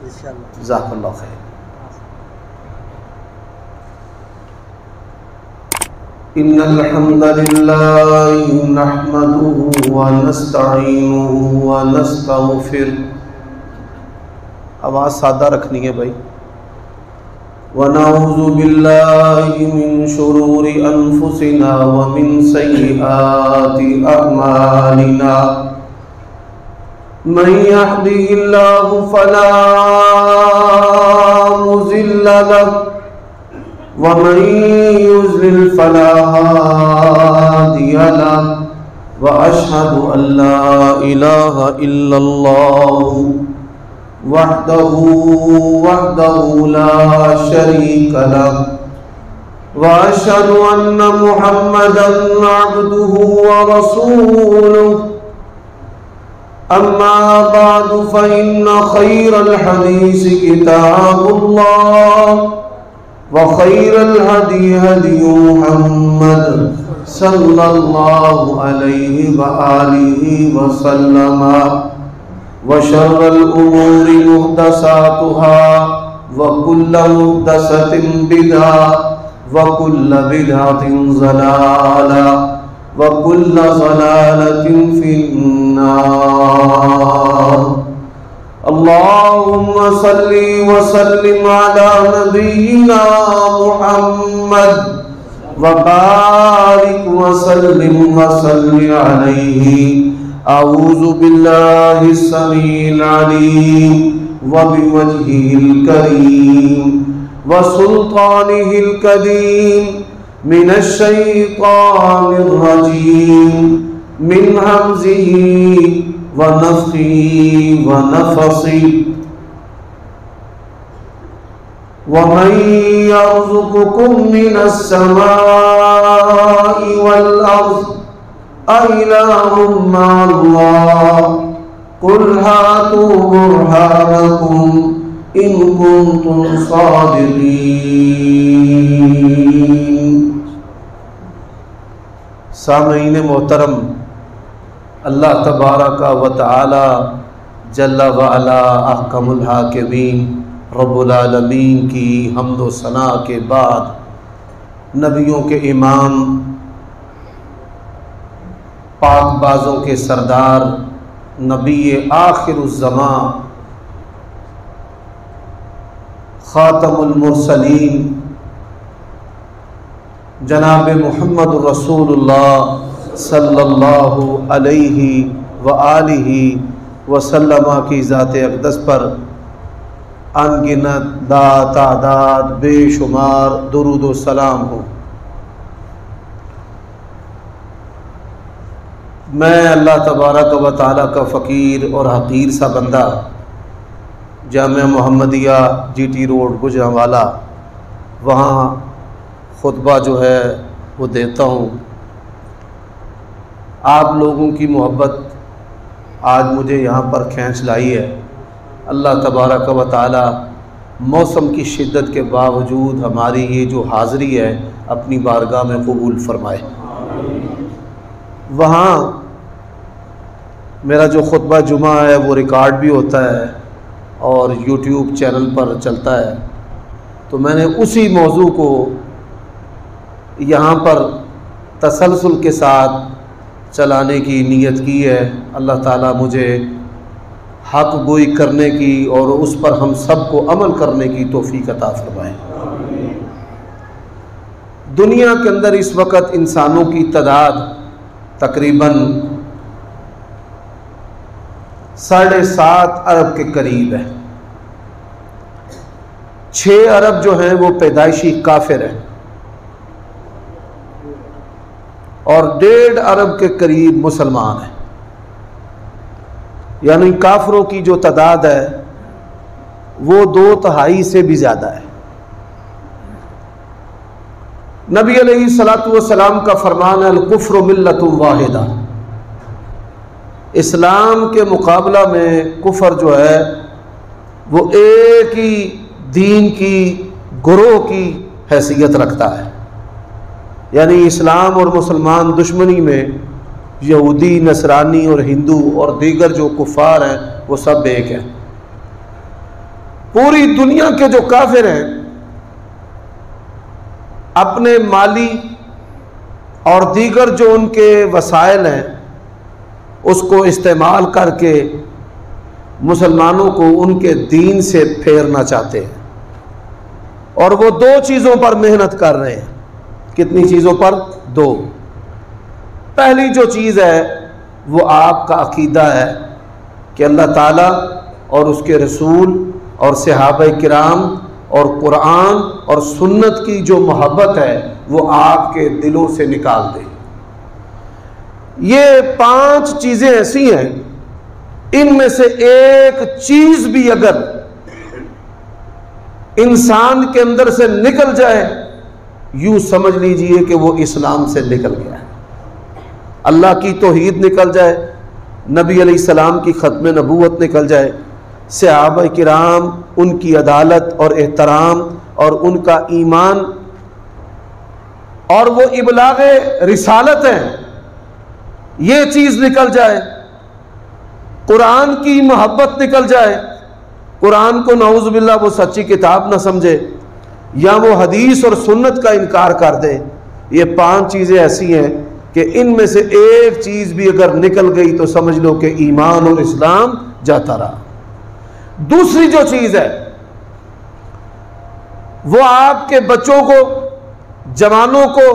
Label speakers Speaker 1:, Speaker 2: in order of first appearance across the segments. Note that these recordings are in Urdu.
Speaker 1: جزاک اللہ خیر۔ ان الحمد للہ نحمده ونستعینه ونستغفره، آواز سادہ رکھنی ہے بھائی۔ ونعوذ باللہ من شرور انفسنا ومن سیئات اعمالنا، من يهده الله فلا مضل له ومن يضلل فلا هادي له، وأشهد أن لا إله إلا الله وحده لا شريك له، وأشهد أن محمدا عبده ورسوله، أما بعد فإن خير الحديث كتاب الله، وخير الهدي هدي محمد صلى الله عليه وآله وسلم، وشر الأمور محدثاتها، وكل محدثة بدعة، وكل بدعة ضلالة، وكل ضلالة في النار۔ اللهم صل وسلم على نبينا محمد، وبارك وسلم عليه۔ اعوذ بالله السميع العليم وبوجهه الكريم وسلطانه القديم من الشيطان الرجيم، من همزه ونفخه ونفثه۔ ومن يرزقكم من السماء والأرض أإله مع الله، قل هاتوا برهانكم إن كنتم صادقين۔ سامعین محترم، اللہ تبارک و تعالی جل وعلا احکم الحاکمین رب العالمین کی حمد و ثنا کے بعد نبیوں کے امام، پاک بازوں کے سردار، نبی آخر الزمان، خاتم المرسلین جناب محمد رسول اللہ صلی اللہ علیہ وآلہ وسلم کی ذات اقدس پر انگنت تعداد بے شمار درود و سلام ہو۔ میں اللہ تبارک و تعالیٰ کا فقیر اور حقیر سا بندہ جامعہ محمدیہ جی ٹی روڈ گجرانوالہ، وہاں خطبہ جو ہے وہ دیتا ہوں۔ آپ لوگوں کی محبت آج مجھے یہاں پر کھینچ لائی ہے۔ اللہ تبارک و تعالی موسم کی شدت کے باوجود ہماری یہ جو حاضری ہے اپنی بارگاہ میں قبول فرمائے۔ وہاں میرا جو خطبہ جمعہ ہے وہ ریکارڈ بھی ہوتا ہے اور یوٹیوب چینل پر چلتا ہے، تو میں نے اسی موضوع کو یہاں پر تسلسل کے ساتھ چلانے کی نیت کی ہے۔ اللہ تعالیٰ مجھے حق گوئی کرنے کی اور اس پر ہم سب کو عمل کرنے کی توفیق عطا فرمائے۔ دنیا کے اندر اس وقت انسانوں کی تعداد تقریباً 7.5 ارب کے قریب ہے۔ 6 ارب جو ہیں وہ پیدائشی کافر ہیں اور 1.5 ارب کے قریب مسلمان ہیں، یعنی کافروں کی جو تعداد ہے وہ 2/3 سے بھی زیادہ ہے۔ نبی علیہ الصلوۃ والسلام کا فرمان ہے الکفر ملت واحدہ، اسلام کے مقابلہ میں کفر جو ہے وہ ایک ہی دین کی گروہ کی حیثیت رکھتا ہے، یعنی اسلام اور مسلمان دشمنی میں یہودی، نصرانی اور ہندو اور دیگر جو کفار ہیں وہ سب ایک ہیں۔ پوری دنیا کے جو کافر ہیں اپنے مالی اور دیگر جو ان کے وسائل ہیں اس کو استعمال کر کے مسلمانوں کو ان کے دین سے پھیرنا چاہتے ہیں، اور وہ دو چیزوں پر محنت کر رہے ہیں۔ کتنی چیزوں پر؟ دو۔ پہلی جو چیز ہے وہ آپ کا عقیدہ ہے کہ اللہ تعالیٰ اور اس کے رسول اور صحابہ کرام اور قرآن اور سنت کی جو محبت ہے وہ آپ کے دلوں سے نکال دے۔ یہ 5 چیزیں ایسی ہیں، ان میں سے ایک چیز بھی اگر انسان کے اندر سے نکل جائے، یوں سمجھ لیجئے کہ وہ اسلام سے نکل گیا ہے۔ اللہ کی توحید نکل جائے، نبی علیہ السلام کی ختم نبوت نکل جائے، صحابہ کرام ان کی عدالت اور احترام اور ان کا ایمان اور وہ ابلاغ رسالت ہے، یہ چیز نکل جائے، قرآن کی محبت نکل جائے، قرآن کو نعوذ باللہ وہ سچی کتاب نہ سمجھے یا وہ حدیث اور سنت کا انکار کر دے، یہ 5 چیزیں ایسی ہیں کہ ان میں سے ایک چیز بھی اگر نکل گئی تو سمجھ لو کہ ایمان اور اسلام جاتا رہا۔ دوسری جو چیز ہے وہ آپ کے بچوں کو، جوانوں کو،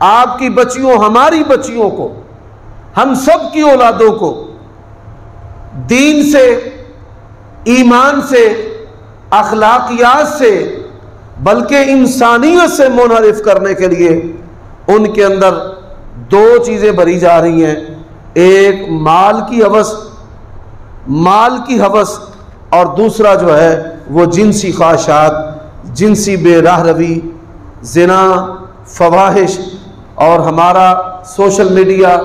Speaker 1: آپ کی بچیوں، ہماری بچیوں کو، ہم سب کی اولادوں کو دین سے، ایمان سے، اخلاقیات سے بلکہ انسانیت سے منحرف کرنے کے لیے ان کے اندر 2 چیزیں بھری جا رہی ہیں، ایک مال کی ہوس اور دوسرا جو ہے وہ جنسی خواہشات، جنسی بے راہ روی، زنا، فواحش، اور ہمارا سوشل میڈیا،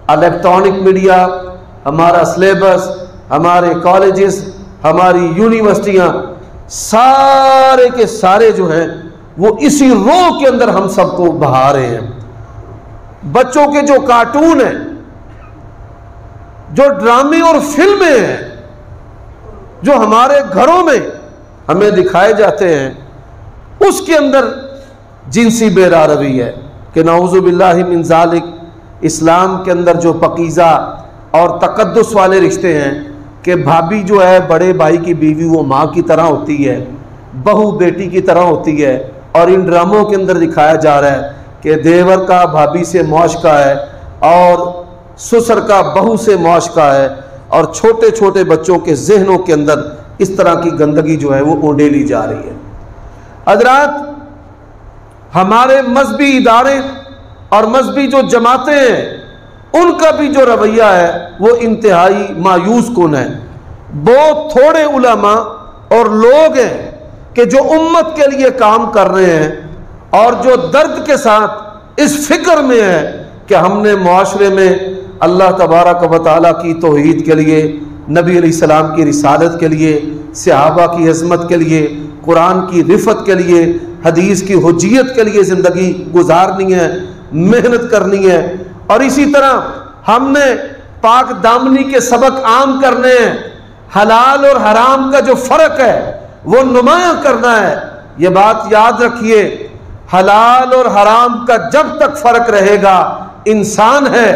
Speaker 1: الیکٹرانک میڈیا، ہمارا سلیبس، ہمارے کالجز، ہماری یونیورسٹیاں، سارے کے سارے جو ہیں وہ اسی روح کے اندر ہم سب کو بہا رہے ہیں۔ بچوں کے جو کارٹون ہیں، جو ڈرامے اور فلمیں ہیں جو ہمارے گھروں میں ہمیں دکھائے جاتے ہیں، اس کے اندر جنسی بے راہ روی ہے کہ نعوذ باللہ من ذالک۔ اسلام کے اندر جو پاکیزہ اور تقدس والے رشتے ہیں کہ بھابھی جو ہے بڑے بھائی کی بیوی وہ ماں کی طرح ہوتی ہے، بہو بیٹی کی طرح ہوتی ہے، اور ان ڈراموں کے اندر دکھایا جا رہا ہے کہ دیور کا بھابھی سے معاشقہ ہے اور سسر کا بہو سے معاشقہ ہے، اور چھوٹے چھوٹے بچوں کے ذہنوں کے اندر اس طرح کی گندگی جو ہے وہ اونڈیلی جا رہی ہے۔ حضرات، ہمارے مذہبی ادارے اور مذہبی جو جماعتیں ہیں ان کا بھی جو رویہ ہے وہ انتہائی مایوس کن ہے۔ بہت تھوڑے علماء اور لوگ ہیں کہ جو امت کے لیے کام کر رہے ہیں اور جو درد کے ساتھ اس فکر میں ہے کہ ہم نے معاشرے میں اللہ تبارک و تعالیٰ کی توحید کے لیے، نبی علیہ السلام کی رسالت کے لیے، صحابہ کی عظمت کے لیے، قرآن کی رفت کے لیے، حدیث کی حجیت کے لیے زندگی گزارنی ہے، محنت کرنی ہے، اور اسی طرح ہم نے پاک دامنی کے سبق عام کرنے ہیں، حلال اور حرام کا جو فرق ہے وہ نمایاں کرنا ہے۔ یہ بات یاد رکھیے، حلال اور حرام کا جب تک فرق رہے گا انسان ہے،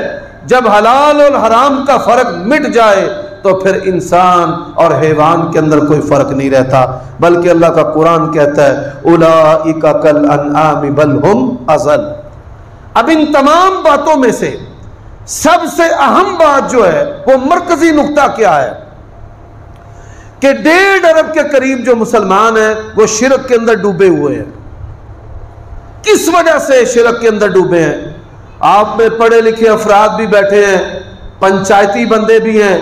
Speaker 1: جب حلال اور حرام کا فرق مٹ جائے تو پھر انسان اور حیوان کے اندر کوئی فرق نہیں رہتا، بلکہ اللہ کا قرآن کہتا ہے اولئک کالانعام بل ہم اضل۔ اب ان تمام باتوں میں سے سب سے اہم بات جو ہے وہ مرکزی نقطہ کیا ہے کہ 1.5 ارب کے قریب جو مسلمان ہیں وہ شرک کے اندر ڈوبے ہوئے ہیں۔ کس وجہ سے شرک کے اندر ڈوبے ہیں؟ آپ میں پڑھے لکھے افراد بھی بیٹھے ہیں، پنچایتی بندے بھی ہیں،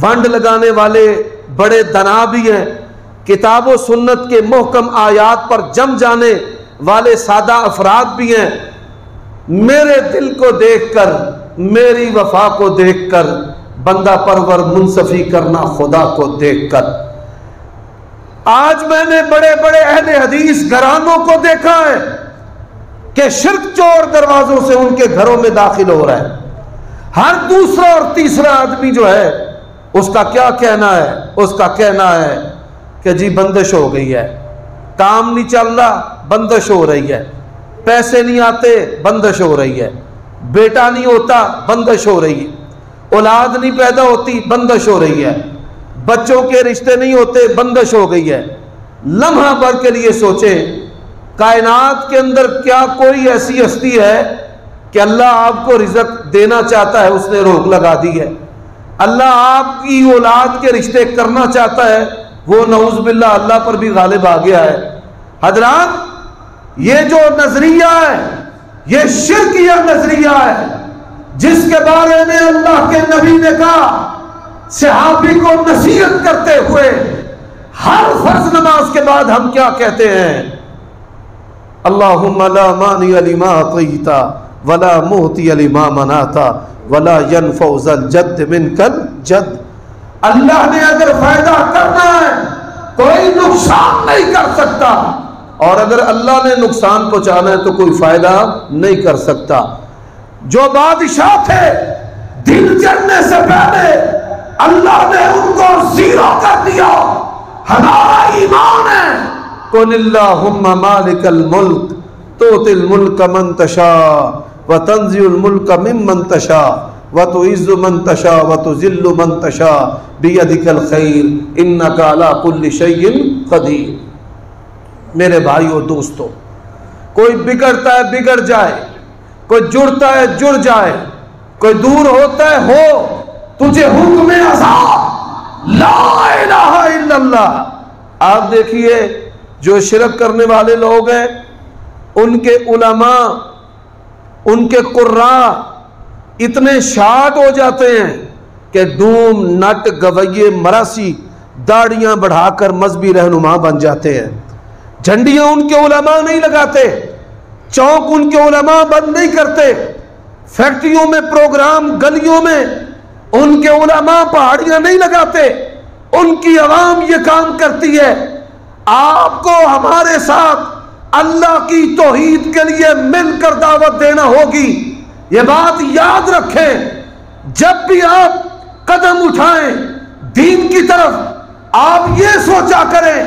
Speaker 1: ونڈ لگانے والے بڑے دنا بھی ہیں، کتاب و سنت کے محکم آیات پر جم جانے والے سادہ افراد بھی ہیں۔ میرے دل کو دیکھ کر، میری وفا کو دیکھ کر، بندہ پرور منصفی کرنا خدا کو دیکھ کر۔ آج میں نے بڑے بڑے اہل حدیث گھرانوں کو دیکھا ہے کہ شرک چور دروازوں سے ان کے گھروں میں داخل ہو رہا ہے۔ ہر دوسرا اور تیسرا آدمی جو ہے اس کا کیا کہنا ہے؟ اس کا کہنا ہے کہ جی بندش ہو گئی ہے، کام نہیں چل رہا بندش ہو رہی ہے، پیسے نہیں آتے بندش ہو رہی ہے، بیٹا نہیں ہوتا بندش ہو رہی ہے، اولاد نہیں پیدا ہوتی بندش ہو رہی ہے، بچوں کے رشتے نہیں ہوتے بندش ہو گئی ہے۔ لمحہ بھر کے لیے سوچیں کائنات کے اندر کیا کوئی ایسی ہستی ہے کہ اللہ آپ کو رزق دینا چاہتا ہے اس نے روک لگا دی ہے؟ اللہ آپ کی اولاد کے رشتے کرنا چاہتا ہے، وہ نعوذ باللہ اللہ پر بھی غالب آ گیا ہے۔ حضرات یہ جو نظریہ ہے یہ شرکیہ نظریہ ہے، جس کے بارے میں اللہ کے نبی نے کہا، صحابی کو نصیحت کرتے ہوئے ہر فرض نماز کے بعد ہم کیا کہتے ہیں؟ اللہم لا مانع لما اعطیت ولا معطی لما منعت ولا ينفع ذا الجد منک الجد۔ اللہ نے اگر فائدہ کرنا ہے کوئی نقصان نہیں کر سکتا، اور اگر اللہ نے نقصان پہنچانا ہے تو کوئی فائدہ نہیں کر سکتا۔ جو بادشاہ تھے دن چڑھنے سے پہلے اللہ نے ان کو زیرو کر دیا۔ ہمارا ایمان ہے قل اللہم مالک الملک تؤتی الملک من تشاء وتنزع الملک ممن تشاء وتعز من تشاء وتذل من تشاء بیدک الخیر انک علی کل شیء قدیر۔ میرے بھائیو دوستو، کوئی بگڑتا ہے بگڑ جائے، کوئی جڑتا ہے جڑ جائے، کوئی دور ہوتا ہے ہو، تجھے حکم عذاب لا الہ الا اللہ۔ آپ دیکھیے جو شرک کرنے والے لوگ ہیں ان کے علماء، ان کے قراء اتنے شاد ہو جاتے ہیں کہ ڈوم نٹ گویے مراسی داڑیاں بڑھا کر مذہبی رہنما بن جاتے ہیں۔ جھنڈیاں ان کے علماء نہیں لگاتے، چوک ان کے علماء بند نہیں کرتے، فیکٹریوں میں پروگرام گلیوں میں ان کے علماء پہاڑیاں نہیں لگاتے، ان کی عوام یہ کام کرتی ہے۔ آپ کو ہمارے ساتھ اللہ کی توحید کے لیے مل کر دعوت دینا ہوگی۔ یہ بات یاد رکھیں، جب بھی آپ قدم اٹھائیں دین کی طرف، آپ یہ سوچا کریں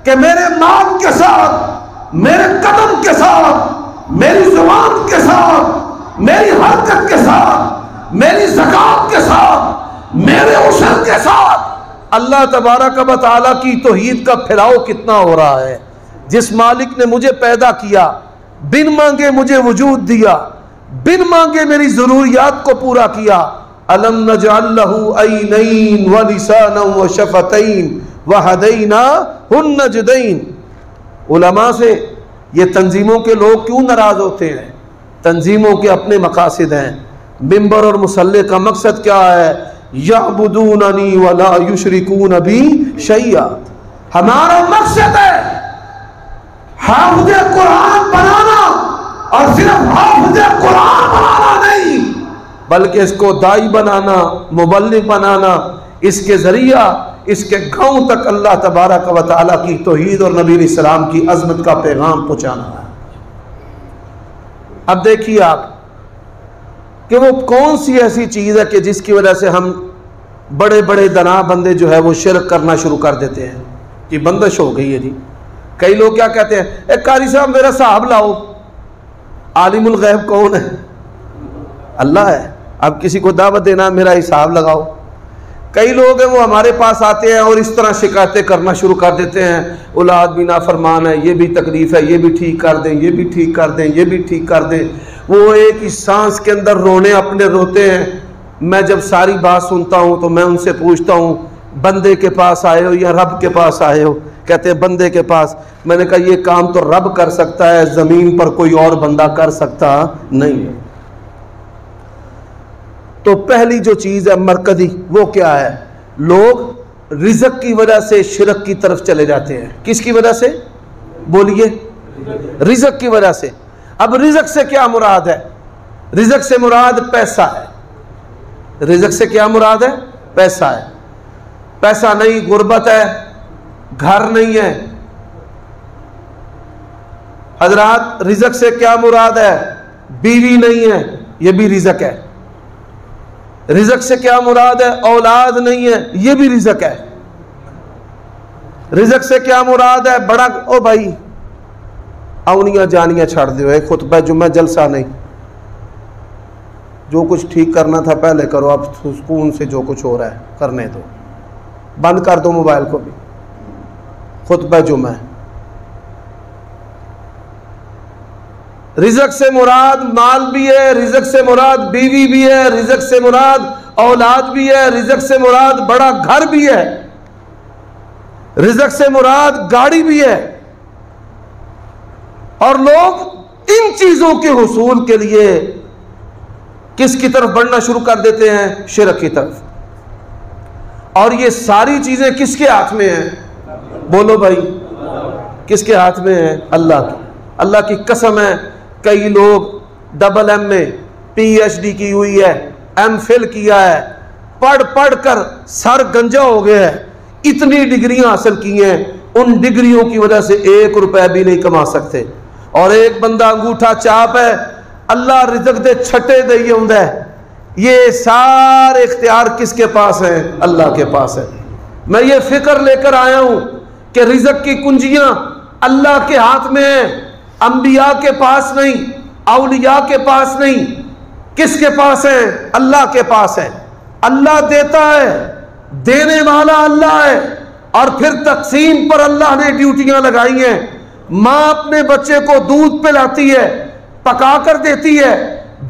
Speaker 1: کہ میرے مال کے ساتھ، میرے قدم کے ساتھ، میری زبان کے ساتھ، میری حرکت کے ساتھ، میری زکات کے ساتھ، میرے عشر کے ساتھ اللہ تبارک و تعالیٰ کی توحید کا پھیلاؤ کتنا ہو رہا ہے۔ جس مالک نے مجھے پیدا کیا، بن مانگے مجھے وجود دیا، بن مانگے میری ضروریات کو پورا کیا، الم نجعل له عینین ولسانا وشفتین وہدیناہ النجدین۔ علماء سے یہ تنظیموں کے لوگ کیوں ناراض ہوتے ہیں؟ تنظیموں کے اپنے مقاصد ہیں۔ ممبر اور مصلی کا مقصد کیا ہے؟ یعبدوننی ولا یشرکون بی شیئا۔ ہمارا مقصد ہے حافظ قرآن بنانا، اور صرف حافظ قرآن بنانا نہیں بلکہ اس کو دائی بنانا، مبلغ بنانا، اس کے ذریعہ اس کے گاؤں تک اللہ تبارک و تعالیٰ کی توحید اور نبی علیہ السلام کی عظمت کا پیغام پہنچانا ہے۔ اب دیکھیے آپ کہ وہ کون سی ایسی چیز ہے کہ جس کی وجہ سے ہم بڑے بڑے دنا بندے جو ہے وہ شرک کرنا شروع کر دیتے ہیں کہ بندش ہو گئی ہے جی۔ کئی لوگ کیا کہتے ہیں، اے قاری صاحب میرا صاحب لاؤ۔ عالم الغیب کون ہے؟ اللہ ہے۔ اب کسی کو دعوت دینا میرا حساب لگاؤ۔ کئی لوگ ہیں وہ ہمارے پاس آتے ہیں اور اس طرح شکایتیں کرنا شروع کر دیتے ہیں، اولاد بھی نافرمان ہے، یہ بھی تکلیف ہے، یہ بھی ٹھیک کر دیں، یہ بھی ٹھیک کر دیں، یہ بھی ٹھیک کر دیں۔ وہ ایک ہی سانس کے اندر رونے اپنے روتے ہیں۔ میں جب ساری بات سنتا ہوں تو میں ان سے پوچھتا ہوں بندے کے پاس آئے ہو یا رب کے پاس آئے ہو؟ کہتے ہیں بندے کے پاس۔ میں نے کہا یہ کام تو رب کر سکتا ہے، زمین پر کوئی اور بندہ کر سکتا نہیں ہے۔ تو پہلی جو چیز ہے مرکزی وہ کیا ہے؟ لوگ رزق کی وجہ سے شرک کی طرف چلے جاتے ہیں۔ کس کی وجہ سے؟ بولیے، رزق کی وجہ سے۔ اب رزق سے کیا مراد ہے؟ رزق سے مراد پیسہ ہے۔ رزق سے کیا مراد ہے؟ پیسہ ہے۔ پیسہ نہیں غربت ہے، گھر نہیں ہے۔ حضرات رزق سے کیا مراد ہے؟ بیوی نہیں ہے، یہ بھی رزق ہے۔ رزق سے کیا مراد ہے؟ اولاد نہیں ہے، یہ بھی رزق ہے۔ رزق سے کیا مراد ہے؟ بڑا او بھائی اونیاں جانیاں چھڑ دیو، ایک خطبہ جمعہ جلسہ نہیں، جو کچھ ٹھیک کرنا تھا پہلے کرو، اب سکون سے جو کچھ ہو رہا ہے کرنے دو، بند کر دو موبائل کو بھی، خطبہ جمعہ۔ رزق سے مراد مال بھی ہے، رزق سے مراد بیوی بھی ہے، رزق سے مراد اولاد بھی ہے، رزق سے مراد بڑا گھر بھی ہے، رزق سے مراد گاڑی بھی ہے۔ اور لوگ ان چیزوں کے حصول کے لیے کس کی طرف بڑھنا شروع کر دیتے ہیں؟ شرک کی طرف۔ اور یہ ساری چیزیں کس کے ہاتھ میں ہیں؟ بولو بھائی، کس کے ہاتھ میں ہیں؟ اللہ کی۔ اللہ کی قسم ہے، کئی لوگ ڈبل ایم میں پی ایچ ڈی کی ہوئی ہے، ایم فل کیا ہے، پڑھ پڑھ کر سر گنجا ہو گیا ہے، اتنی ڈگریاں حاصل کی ہیں، ان ڈگریوں کی وجہ سے 1 روپے بھی نہیں کما سکتے۔ اور ایک بندہ انگوٹھا چاپ ہے، اللہ رزق دے چھٹے دے یہ ہوں ہے۔ یہ سارے اختیار کس کے پاس ہیں؟ اللہ کے پاس ہے۔ میں یہ فکر لے کر آیا ہوں کہ رزق کی کنجیاں اللہ کے ہاتھ میں ہیں، انبیاء کے پاس نہیں، اولیاء کے پاس نہیں۔ کس کے پاس ہیں؟ اللہ کے پاس ہے۔ اللہ دیتا ہے، دینے والا اللہ ہے، اور پھر تقسیم پر اللہ نے ڈیوٹیاں لگائی ہیں۔ ماں اپنے بچے کو دودھ پلاتی ہے، پکا کر دیتی ہے،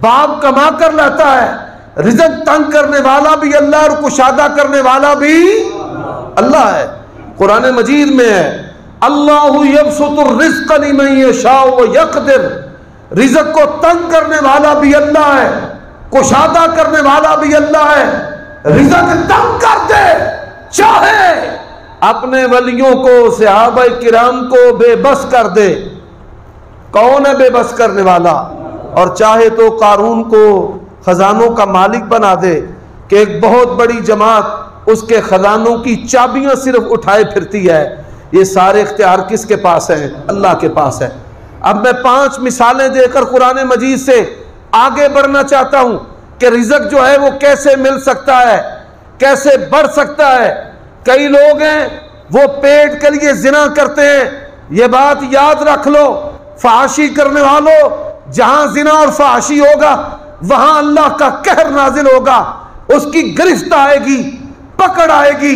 Speaker 1: باپ کما کر لاتا ہے۔ رزق تنگ کرنے والا بھی اللہ اور کشادہ کرنے والا بھی اللہ ہے۔ قرآن مجید میں ہے، اللہ یبسط الرزق لمن یشاء ویقدر، رزق کو تنگ کرنے والا بھی اللہ ہے، کشادہ کرنے والا بھی اللہ ہے۔ رزق تنگ کر دے، چاہے اپنے ولیوں کو، صحابہ کرام کو بے بس کر دے۔ کون ہے بے بس کرنے والا؟ اور چاہے تو قارون کو خزانوں کا مالک بنا دے کہ ایک بہت بڑی جماعت اس کے خزانوں کی چابیاں صرف اٹھائے پھرتی ہے۔ یہ سارے اختیار کس کے پاس ہیں؟ اللہ کے پاس ہے۔ اب میں 5 مثالیں دے کر قرآن مجید سے آگے بڑھنا چاہتا ہوں کہ رزق جو ہے وہ کیسے مل سکتا ہے، کیسے بڑھ سکتا ہے۔ کئی لوگ ہیں وہ پیٹ کے لیے زنا کرتے ہیں، یہ بات یاد رکھ لو، فحاشی کرنے والوں، جہاں زنا اور فحاشی ہوگا وہاں اللہ کا قہر نازل ہوگا، اس کی گرفت آئے گی، پکڑ آئے گی،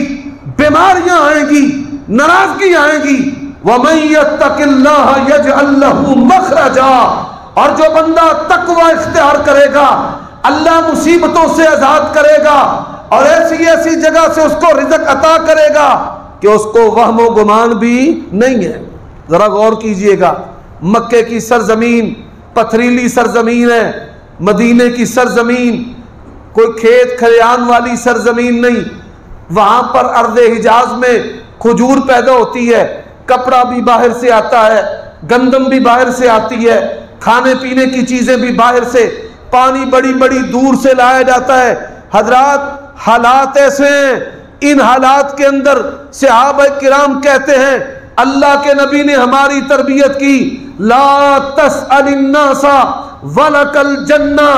Speaker 1: بیماریاں آئیں گی، ناراضگی آئے گی۔ وَمَن يَتَّقِ اللَّهَ يَجْعَل لَّهُ مَخْرَجًا، اور جو بندہ تقوی اختیار کرے گا اللہ مصیبتوں سے آزاد کرے گا، اور ایسی ایسی جگہ سے اس کو رزق عطا کرے گا کہ اس کو وہم و گمان بھی نہیں ہے۔ ذرا غور کیجئے گا، مکے کی سرزمین پتھریلی سرزمین ہے، مدینے کی سرزمین کوئی کھیت کھلیان والی سرزمین نہیں، وہاں پر ارض حجاز میں کھجور پیدا ہوتی ہے، کپڑا بھی باہر سے آتا ہے، گندم بھی باہر سے آتی ہے، کھانے پینے کی چیزیں بھی باہر سے، پانی بڑی بڑی دور سے لایا جاتا ہے۔ حضرات حالات ایسے ہیں، ان حالات کے اندر صحابہ کرام کہتے ہیں اللہ کے نبی نے ہماری تربیت کی، لا تسأل الناس ولک الجنہ،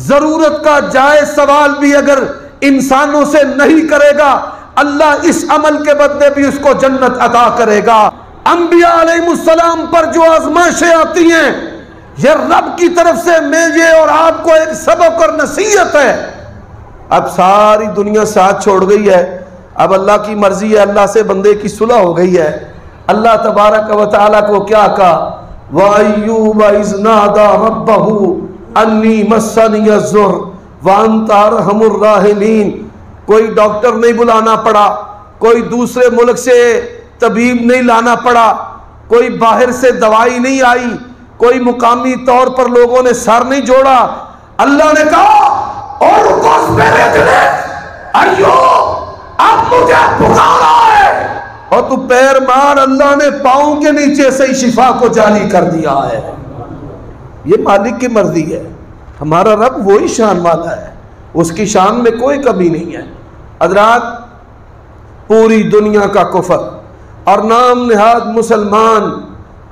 Speaker 1: ضرورت کا جائز سوال بھی اگر انسانوں سے نہیں کرے گا اللہ اس عمل کے بدلے بھی اس کو جنت عطا کرے گا۔ انبیاء علیہ السلام پر جو آزمائشیں آتی ہیں یہ رب کی طرف سے مجھے اور آپ کو ایک سبق اور نصیحت ہے۔ اب ساری دنیا ساتھ چھوڑ گئی ہے، اب اللہ کی مرضی ہے، اللہ سے بندے کی صلح ہو گئی ہے۔ اللہ تبارک و تعالیٰ کو کیا کہا؟ وَأَيُّوبَ إِذْ نَادَى رَبَّهُ أَنِّي مَسَّنِيَ الضُّرُّ وَأَنْتَ أَرْحَمُ الرَّاحِمِينَ۔ کوئی ڈاکٹر نہیں بلانا پڑا، کوئی دوسرے ملک سے طبیب نہیں لانا پڑا، کوئی باہر سے دوائی نہیں آئی، کوئی مقامی طور پر لوگوں نے سر نہیں جوڑا۔ اللہ نے کہا اور اس میرے دلے ایوب اب مجھے پکارا ہے، اور تو پیر مار، اللہ نے پاؤں کے نیچے سے ہی شفا کو جاری کر دیا ہے۔ یہ مالک کی مرضی ہے، ہمارا رب وہی شان والا ہے، اس کی شان میں کوئی کمی نہیں ہے۔ حضرات پوری دنیا کا کفر اور نام نہاد مسلمان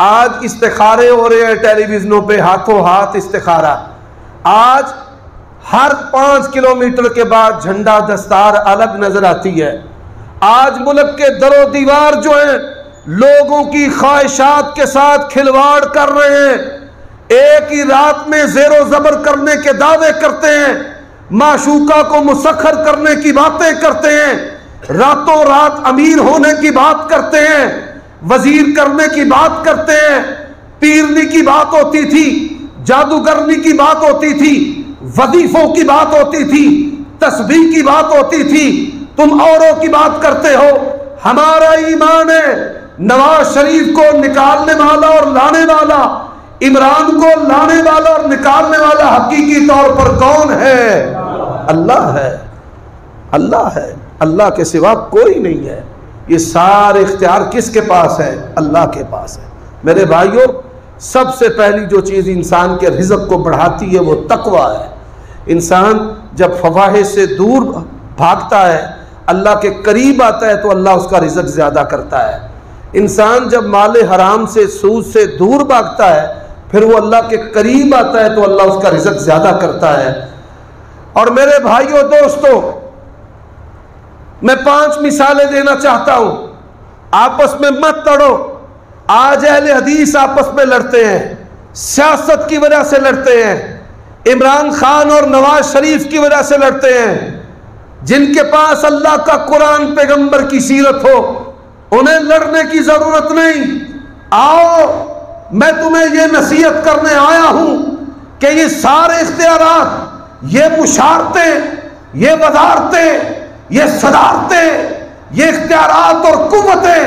Speaker 1: آج استخارے ہو رہے ہیں ٹیلی ویژنوں پہ، ہاتھوں ہاتھ استخارہ۔ آج ہر 5 کلومیٹر کے بعد جھنڈا دستار الگ نظر آتی ہے، آج ملک کے در و دیوار جو ہیں لوگوں کی خواہشات کے ساتھ کھلواڑ کر رہے ہیں، ایک ہی رات میں زیر و زبر کرنے کے دعوے کرتے ہیں، معشوقہ کو مسخر کرنے کی باتیں کرتے ہیں، راتوں رات امیر ہونے کی بات کرتے ہیں، وزیر کرنے کی بات کرتے ہیں، پیرنی کی بات ہوتی تھی، جادوگرنی کی بات ہوتی تھی، وظیفوں کی بات ہوتی تھی، تسبیح کی بات ہوتی تھی، تم اوروں کی بات کرتے ہو۔ ہمارا ایمان ہے نواز شریف کو نکالنے والا اور لانے والا، عمران کو لانے والا اور نکالنے والا حقیقی طور پر کون ہے؟ اللہ ہے، اللہ ہے، اللہ کے سوا کوئی نہیں ہے۔ یہ سارے اختیار کس کے پاس ہے؟ اللہ کے پاس ہے۔ میرے بھائیوں، سب سے پہلی جو چیز انسان کے رزق کو بڑھاتی ہے وہ تقوی ہے۔ انسان جب فواحش سے دور بھاگتا ہے، اللہ کے قریب آتا ہے تو اللہ اس کا رزق زیادہ کرتا ہے۔ انسان جب مال حرام سے، سود سے دور بھاگتا ہے، پھر وہ اللہ کے قریب آتا ہے تو اللہ اس کا رزق زیادہ کرتا ہے۔ اور میرے بھائیوں دوستوں، میں 5 مثالیں دینا چاہتا ہوں، آپس میں مت لڑو۔ آج اہل حدیث آپس میں لڑتے ہیں، سیاست کی وجہ سے لڑتے ہیں، عمران خان اور نواز شریف کی وجہ سے لڑتے ہیں۔ جن کے پاس اللہ کا قرآن، پیغمبر کی سیرت ہو، انہیں لڑنے کی ضرورت نہیں۔ آؤ، میں تمہیں یہ نصیحت کرنے آیا ہوں کہ یہ سارے اختیارات، یہ مشارتیں، یہ وزارتیں، یہ صدارتیں، یہ اختیارات اور قوتیں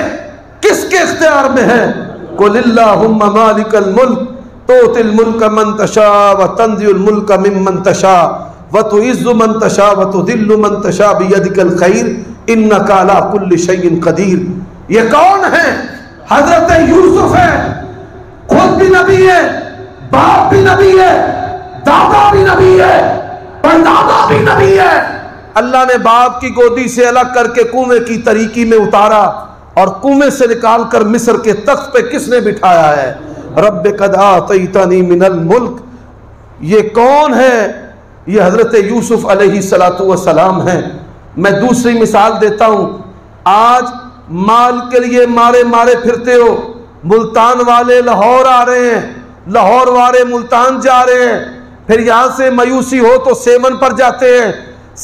Speaker 1: کس کے اختیار میں ہیں؟ قل اللہم مالک الملک تؤتی الملک من تشاء وتنزع الملک ممن تشاء وتعز من تشاء وتذل من تشاء بیدک الخیر انک علی کل شیء قدیر۔ یہ کون ہے؟ حضرت یوسف ہے، خود بھی نبی ہے، باپ بھی نبی ہے، دادا بھی نبی ہے، پردادا بھی نبی ہے۔ اللہ نے باپ کی گودی سے الگ کر کے کنویں کی تریکی میں اتارا اور کنویں سے نکال کر مصر کے تخت پہ کس نے بٹھایا ہے؟ رب قد آتیتنی من الملک۔ یہ کون ہے؟ یہ حضرت یوسف علیہ السلام ہیں۔ میں دوسری مثال دیتا ہوں۔ آج مال کے لیے مارے پھرتے ہو، ملتان والے لاہور آ رہے ہیں، لاہور والے ملتان جا رہے ہیں، پھر یہاں سے مایوسی ہو تو سیون پر جاتے ہیں،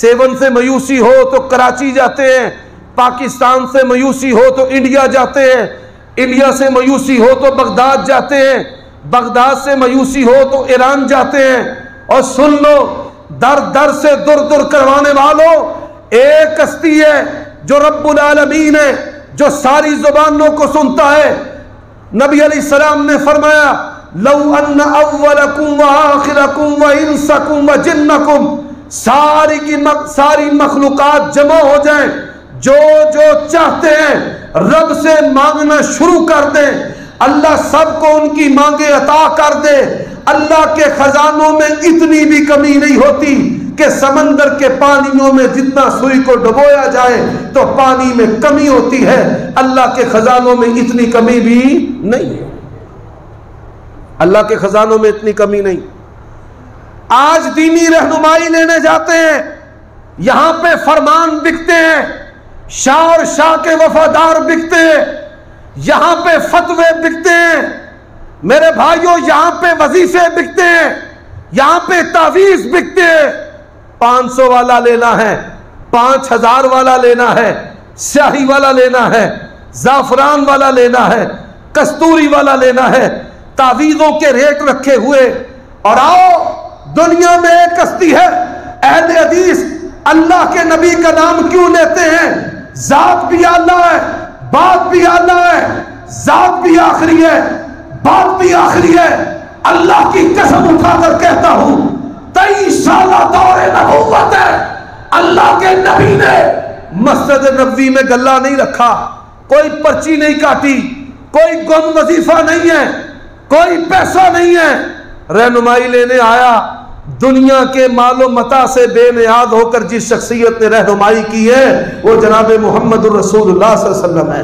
Speaker 1: سیون سے مایوسی ہو تو کراچی جاتے ہیں، پاکستان سے مایوسی ہو تو انڈیا جاتے ہیں، انڈیا سے مایوسی ہو تو بغداد جاتے ہیں، بغداد سے مایوسی ہو تو ایران جاتے ہیں۔ اور سن لو، در در سے در در کروانے والوں، ایک کشتی ہے جو رب العالمین ہے، جو ساری زبانوں کو سنتا ہے۔ نبی علیہ السلام نے فرمایا لو ان اولکم وآخرکم وانسکم وجنکم، ساری مخلوقات جمع ہو جائیں، جو چاہتے ہیں رب سے مانگنا شروع کر دیں، اللہ سب کو ان کی مانگیں عطا کر دے۔ اللہ کے خزانوں میں اتنی بھی کمی نہیں ہوتی کہ سمندر کے پانیوں میں جتنا سوئی کو ڈبویا جائے تو پانی میں کمی ہوتی ہے، اللہ کے خزانوں میں اتنی کمی بھی نہیں ہے۔ اللہ کے خزانوں میں اتنی کمی نہیں۔ آج دینی رہنمائی لینے جاتے ہیں، یہاں پہ فرمان بکتے ہیں، شاہ اور شاہ کے وفادار بکتے ہیں، یہاں پہ فتوے بکتے ہیں۔ میرے بھائیوں، یہاں پہ وظیفے بکتے ہیں، یہاں پہ تعویذ بکتے ہیں۔ 500 والا لینا ہے، 5000 والا لینا ہے، سیاہی والا لینا ہے، زعفران والا لینا ہے، کستوری والا لینا ہے، تعویذوں کے ریٹ رکھے ہوئے۔ اور آؤ، دنیا میں ایک کشتی ہے، اہل حدیث اللہ کے نبی کا نام کیوں لیتے ہیں؟ ذات بھی اعلیٰ ہے، بات بھی اعلیٰ ہے، ذات بھی آخری ہے، بات بھی آخری ہے۔ اللہ کی قسم اٹھا کر کہتا ہوں، 23 سالہ دور نبوت ہے، اللہ کے نبی نے مسجد نبوی میں گلہ نہیں رکھا، کوئی پرچی نہیں کاٹی، کوئی گم وظیفہ نہیں ہے، کوئی پیسہ نہیں ہے۔ رہنمائی لینے آیا، دنیا کے مال و متاع سے بے نیاز ہو کر جس شخصیت نے رہنمائی کی ہے وہ جناب محمد الرسول اللہ صلی اللہ علیہ وسلم ہے۔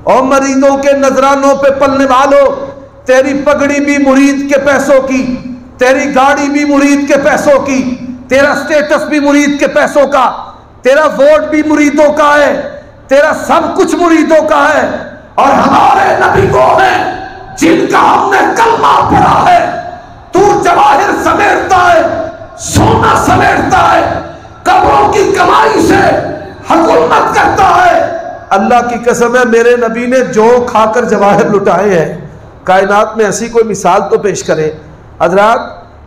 Speaker 1: اور مریدوں کے نذرانوں پہ پلنے والوں، تیری پگڑی بھی مرید کے پیسوں کی، تیری گاڑی بھی مرید کے پیسوں کی، تیرا سٹیٹس بھی مرید کے پیسوں کا، تیرا ووٹ بھی مریدوں کا ہے، تیرا سب کچھ مریدوں کا ہے، اور ہمارے نبی وہ ہیں جن کا ہم نے کلمہ پڑھا ہے۔ تو جواہر سمیٹتا ہے، سونا سمیٹتا ہے، قبروں کی کمائی سے حکومت کرتا ہے۔ اللہ کی قسم ہے میرے نبی نے جو کھا کر جواہر لٹائے ہیں، کائنات میں ایسی کوئی مثال تو پیش کرے۔ حضرات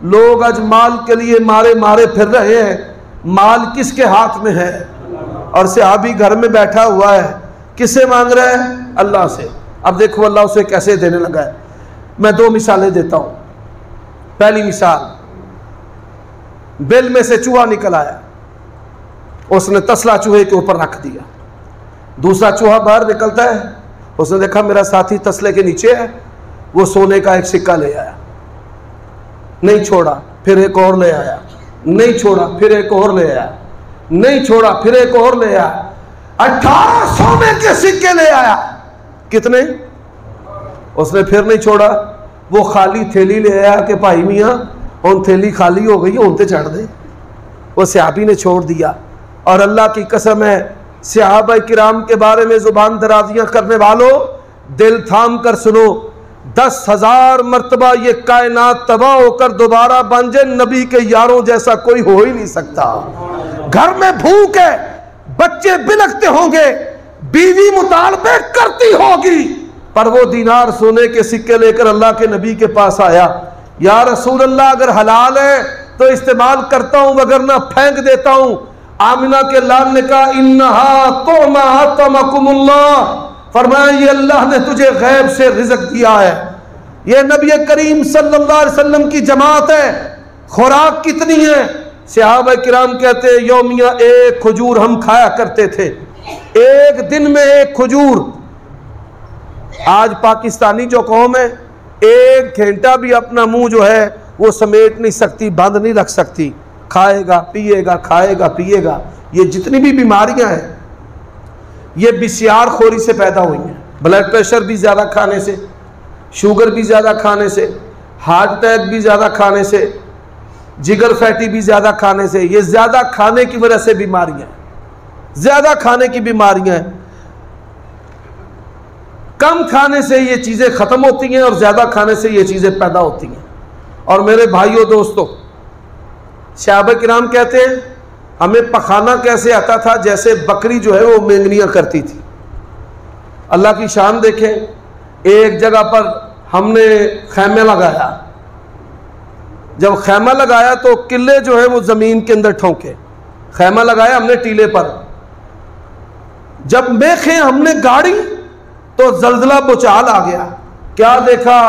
Speaker 1: لوگ آج مال کے لیے مارے مارے پھر رہے ہیں، مال کس کے ہاتھ میں ہے؟ اور صحابی گھر میں بیٹھا ہوا ہے، کس سے مانگ رہا ہے؟ اللہ سے۔ اب دیکھو اللہ اسے کیسے دینے لگا ہے۔ میں دو مثالیں دیتا ہوں۔ پہلی مثال، بل میں سے چوہا نکل آیا، اس نے تسلا چوہے کے اوپر رکھ دیا۔ دوسرا چوہا باہر نکلتا ہے، اس نے دیکھا میرا ساتھی تسلے کے نیچے ہے، وہ سونے کا ایک سکہ لے آیا، نہیں چھوڑا، پھر ایک اور لے آیا، نہیں چھوڑا، پھر ایک اور لے آیا، نہیں چھوڑا، پھر ایک اور لے آیا، 18 سونے کے سکے لے آیا۔ کتنے؟ اس نے پھر نہیں چھوڑا، وہ خالی تھیلی لے آیا کہ بھائی میاں ان تھیلی خالی ہو گئی، ان تے چڑھ دے۔ وہ صحابی نے چھوڑ دیا۔ اور اللہ کی قسم ہے صحابہ کرام کے بارے میں زبان درازیاں کرنے والوں، دل تھام کر سنو، 10,000 مرتبہ یہ کائنات تباہ ہو کر دوبارہ بن جائے، نبی کے یاروں جیسا کوئی ہو ہی نہیں سکتا۔ گھر میں بھوک ہے، بچے بلکتے ہوں گے، بیوی مطالبے کرتی ہوگی، پر وہ دینار سونے کے سکے لے کر اللہ کے نبی کے پاس آیا، یا رسول اللہ اگر حلال ہے تو استعمال کرتا ہوں وگرنہ پھینک دیتا ہوں۔ آمنہ کے لال نے کہا انہا طعمہ اطعمکم اللہ، فرمایا یہ اللہ نے تجھے غیب سے رزق دیا ہے، یہ نبی کریم صلی اللہ علیہ وسلم کی جماعت ہے۔ خوراک کتنی ہے؟ صحابہ کرام کہتے ہیں یومیہ ایک کھجور ہم کھایا کرتے تھے، ایک دن میں ایک کھجور۔ آج پاکستانی جو قوم ہے ایک گھنٹہ بھی اپنا منہ جو ہے وہ سمیٹ نہیں سکتی، بند نہیں رکھ سکتی، کھائے گا پیے گا، کھائے گا پیے گا۔ یہ جتنی بھی بیماریاں ہیں یہ بسیار خوری سے پیدا ہوئی ہیں، بلڈ پریشر بھی زیادہ کھانے سے، شوگر بھی زیادہ کھانے سے، ہارٹ اٹیک بھی زیادہ کھانے سے، جگر فیٹی بھی زیادہ کھانے سے۔ یہ زیادہ کھانے کی وجہ سے بیماریاں ہیں، زیادہ کھانے کی بیماریاں ہیں۔ کم کھانے سے یہ چیزیں ختم ہوتی ہیں اور زیادہ کھانے سے یہ چیزیں پیدا ہوتی ہیں۔ اور میرے بھائیوں دوستو، صحابہ کرام کہتے ہیں ہمیں پخانا کیسے آتا تھا؟ جیسے بکری جو ہے وہ مینگنیاں کرتی تھی۔ اللہ کی شان دیکھیں، ایک جگہ پر ہم نے خیمہ لگایا، جب خیمہ لگایا تو قلعے جو ہے وہ زمین کے اندر ٹھونکے، خیمہ لگایا ہم نے ٹیلے پر، جب میخیں ہم نے گاڑی تو زلزلہ بچال آ گیا۔ کیا دیکھا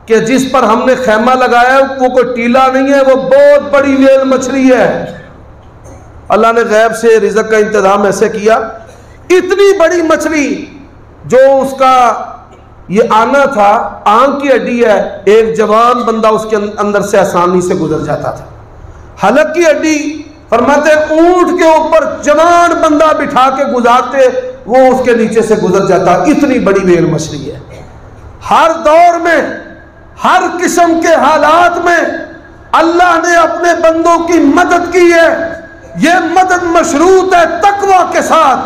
Speaker 1: کہ جس پر ہم نے خیمہ لگایا وہ کوئی ٹیلا نہیں ہے، وہ بہت بڑی ویل مچھلی ہے۔ اللہ نے غیب سے رزق کا انتظام ایسے کیا، اتنی بڑی مچھلی جو اس کا یہ آنا تھا، آنکھ کی ہڈی ہے، ایک جوان بندہ اس کے اندر سے آسانی سے گزر جاتا تھا۔ حلق کی ہڈی، فرماتے اونٹ کے اوپر جوان بندہ بٹھا کے گزارتے، وہ اس کے نیچے سے گزر جاتا، اتنی بڑی ویل مچھلی ہے۔ ہر دور میں، ہر قسم کے حالات میں اللہ نے اپنے بندوں کی مدد کی ہے۔ یہ مدد مشروط ہے تقوی کے ساتھ،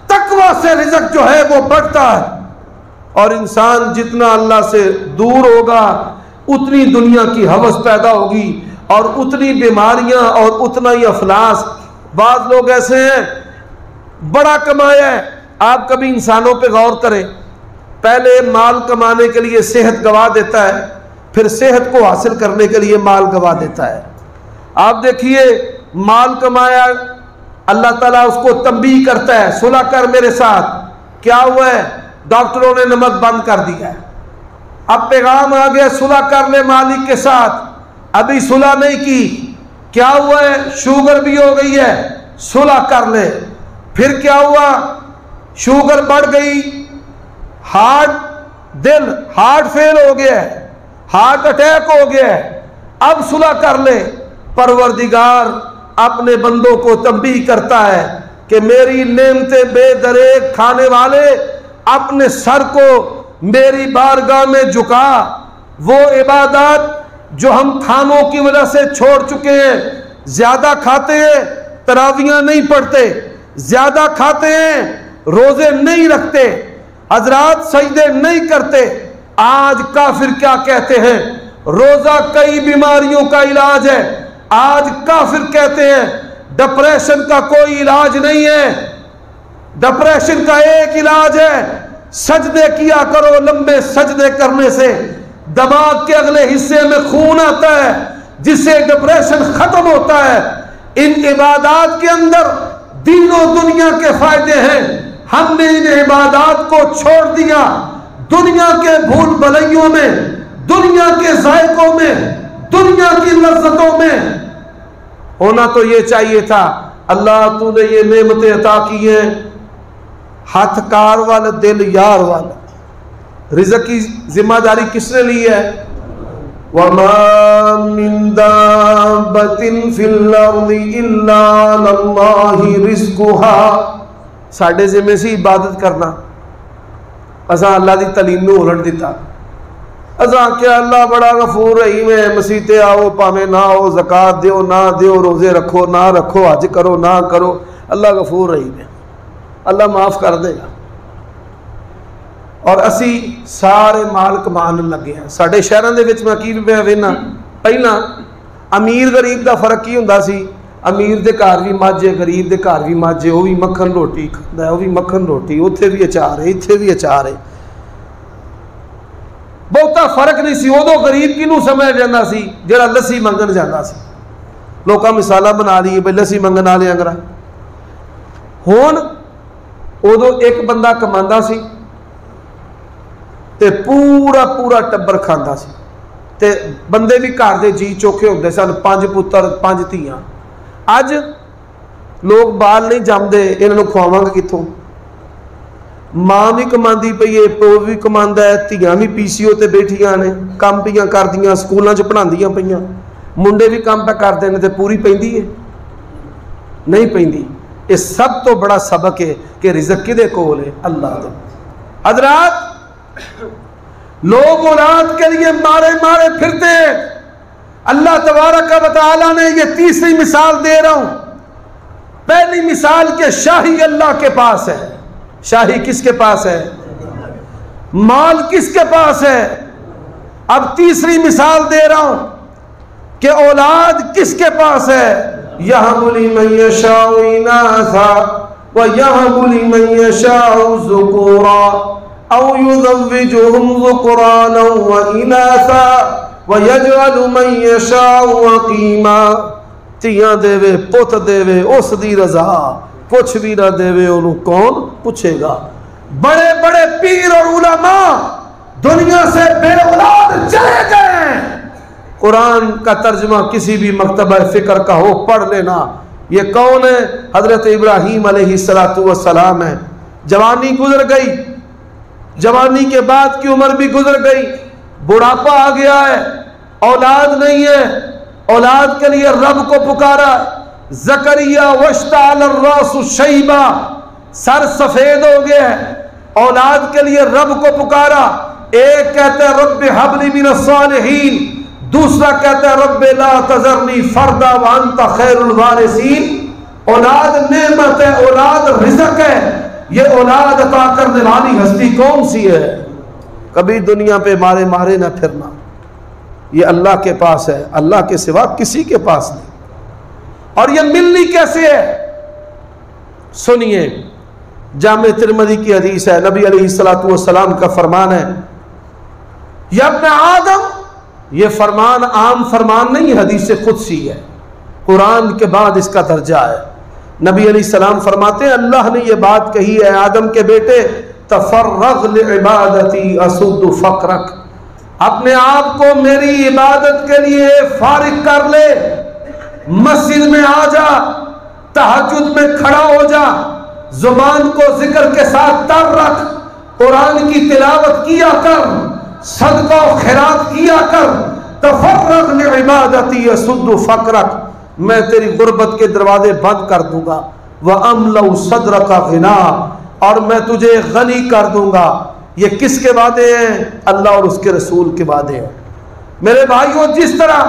Speaker 1: تقوی سے رزق جو ہے وہ بڑھتا ہے، اور انسان جتنا اللہ سے دور ہوگا اتنی دنیا کی ہوس پیدا ہوگی اور اتنی بیماریاں اور اتنا ہی افلاس۔ بعض لوگ ایسے ہیں بڑا کمایا ہے، آپ کبھی انسانوں پہ غور کریں، پہلے مال کمانے کے لیے صحت گوا دیتا ہے، پھر صحت کو حاصل کرنے کے لیے مال گوا دیتا ہے۔ آپ دیکھیے مال کمایا، اللہ تعالیٰ اس کو تنبیہ کرتا ہے صلح کر میرے ساتھ، کیا ہوا ہے؟ ڈاکٹروں نے نمک بند کر دیا ہے، اب پیغام آ گیا صلح کر لے مالک کے ساتھ، ابھی صلح نہیں کی، کیا ہوا ہے؟ شوگر بھی ہو گئی ہے، صلح کر لے۔ پھر کیا ہوا؟ شوگر بڑھ گئی، ہارٹ فیل ہو گیا ہے، ہارٹ اٹیک ہو گیا ہے، اب صلح کر لے۔ پروردگار اپنے بندوں کو تنبیہ کرتا ہے کہ میری نعمتیں بے دریغ کھانے والے اپنے سر کو میری بارگاہ میں جھکا، وہ عبادات جو ہم کھانوں کی وجہ سے چھوڑ چکے ہیں، زیادہ کھاتے ہیں تراویاں نہیں پڑھتے، زیادہ کھاتے ہیں روزے نہیں رکھتے, حضرات سجدے نہیں کرتے. آج کافر کیا کہتے ہیں؟ روزہ کئی بیماریوں کا علاج ہے. آج کافر کہتے ہیں ڈپریشن کا کوئی علاج نہیں ہے. ڈپریشن کا ایک علاج ہے, سجدے کیا کرو. لمبے سجدے کرنے سے دماغ کے اگلے حصے میں خون آتا ہے جس سے ڈپریشن ختم ہوتا ہے. ان عبادات کے اندر دین و دنیا کے فائدے ہیں. ہم نے ان عبادات کو چھوڑ دیا دنیا کے بھول بھلیوں میں, دنیا کے ذائقوں میں, دنیا کی لذتوں میں. ہونا تو یہ چاہیے تھا اللہ تو نے یہ نعمتیں عطا کی ہیں, ہاتھ کار والا دل یار والا. رزق کی ذمہ داری کس نے لی ہے؟ وَمَا مِن دَابَّةٍ فِي الْأَرْضِ إِلَّا عَلَى اللَّهِ رِزْقُهَا. ساڈے ذمہ سے عبادت کرنا. اساں اللہ دی تعلیم نو الٹ دیتا. اساں کہ اللہ بڑا غفور رحیم ہے, مسیتے آؤ پاویں نہ آؤ, زکات دیو نہ دیو, روزے رکھو نہ رکھو, حج کرو نہ کرو, اللہ غفور رحیم ہے, اللہ معاف کر دے گا. اور اسی سارے مال کمان لگے ہیں. ساڈے شہراں دے وچ میں کی پیا وینا, پہلا امیر غریب دا فرق کی ہوندا سی؟ امیر دے گھر بھی مجھ ہے, غریب دے گھر بھی مجھ ہے, وہ بھی مکھن روٹی کھاندا ہے, وہ بھی مکھن روٹی, اوتھے بھی اچار ہے, ایتھے بھی اچار ہے. بہتا فرق نہیں سی. ادو غریب کینوں سمجھ جاندہ سی؟ جڑا لسی منگن جاندہ سی. لوکاں مثالہ بنا لیے بھئی لسی منگن والے انگرا. ہون ادو ایک بندہ کماندا سی تے پورا پورا ٹبر کھاندا سی, تے بندے بھی گھر دے جی چوکھے ہوندے سن, 5 پتر 5 دھیاں. اج لوگ بال نہیں جمدے, انہاں نوں کھواواں گے کتھوں؟ ماں بھی کماندی پئی ہے, پیو بھی کماندا ہے, دھیاں بھی پی سی او تے بیٹھیاں نے, کم پیاں کردیاں, سکولاں چ پڑھاندیاں پیاں, منڈے بھی کم پہ کردے نے, تے پوری پیندی ہے نہیں پیندی. یہ سب تو بڑا سبق ہے کہ رزق کدے کول ہے؟ اللہ دے. حضرات لوگ اولاد کے لیے مارے مارے پھرتے ہیں. اللہ تبارک و تعالی نے یہ تیسری مثال دے رہا ہوں. پہلی مثال کہ شاہی اللہ کے پاس ہے. شاہی کس کے پاس ہے؟ مال کس کے پاس ہے؟ اب تیسری مثال دے رہا ہوں کہ اولاد کس کے پاس ہے؟ یَهَبُ لِمَن یَشَاءُ إِنَاثًا وَیَهَبُ لِمَن یَشَاءُ ذُکُورًا أَوْ يُزَوِّجُهُمْ ذُکْرَانًا وَإِنَاثًا وَيَجْعَلُ مَن يَشَاءُ عَقِیمًا. تیاں دے وے پت دے وے اس دی رضا, کچھ بھی نہ دے وے انہوں کون پوچھے گا؟ بڑے بڑے پیر اور علماء دنیا سے بے اولاد چلے گئے. قرآن کا ترجمہ کسی بھی مکتبہ فکر کا ہو پڑھ لینا. یہ کون ہے؟ حضرت ابراہیم علیہ السلام ہے. جوانی گزر گئی, جوانی کے بعد کی عمر بھی گزر گئی, بڑھاپا آ گیا ہے, اولاد نہیں ہے. اولاد کے لیے رب کو پکارا. زکریا واشتعل الراس شیبا, سر سفید ہو گیا ہے. اولاد کے لیے رب کو پکارا. ایک کہتا ہے رب حب لی من الصالحین, دوسرا کہتا ہے رب لا تذرنی فردا وانت خیر الوارثین. اولاد نعمت ہے, اولاد رزق ہے. یہ اولاد عطا کرنے والی ہستی کون سی ہے؟ کبھی دنیا پہ مارے مارے نہ پھرنا. یہ اللہ کے پاس ہے, اللہ کے سوا کسی کے پاس نہیں. اور یہ ملنی کیسے ہے؟ سنیے, جامع ترمذی کی حدیث ہے. نبی علیہ السلام کا فرمان ہے, یا ابن آدم. یہ فرمان عام فرمان نہیں, حدیث قدسی ہے, قرآن کے بعد اس کا درجہ ہے. نبی علیہ السلام فرماتے ہیں اللہ نے یہ بات کہی ہے, آدم کے بیٹے تفرغ لعبادتی اسد فقرک, اپنے آپ کو میری عبادت کے لیے فارغ کر لے. مسجد میں آ جا, تہجد میں کھڑا ہو جا, زبان کو ذکر کے ساتھ تر رکھ, قرآن کی تلاوت کیا کر, صدقہ و خیرات کیا کر. تفرغ لعبادتی اسد فقرک, میں تیری غربت کے دروازے بند کر دوں گا. وَأَمْلَوْ صَدْرَكَ غِنَا, اور میں تجھے غنی کر دوں گا. یہ کس کے وعدے ہیں؟ اللہ اور اس کے رسول کے وعدے ہیں. میرے بھائیوں, جس طرح